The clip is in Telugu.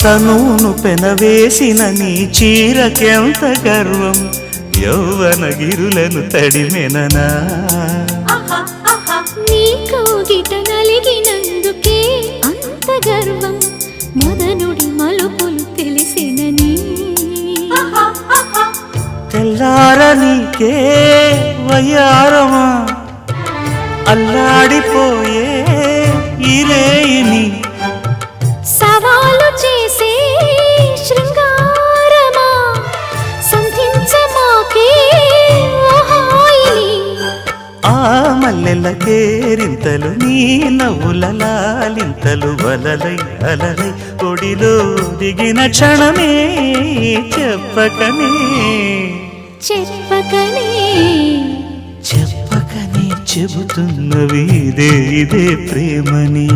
తనును పెనవేసిన నీ చీరకెంత గర్వం యౌవన గిరులను తడిమెననా నీ కౌగిట నలిగినందుకే అంత గర్వం మదనుడి మలుపులు తెలిసినని తెల్లార నీకే వయ్యారమా అల్లాడిపోయే ఇరేయిని సవాలు చేసే శృంగారమా సంధించమాకే ఆ మల్లెల కేరింతలు నీ నవ్వుల లాలింతలు వలలై అలలై ఒడిలో దిగిన క్షణమే చెప్పకనే చెప్పకనే చెప్పకనే చెబుతున్నవి ఇదే ప్రేమని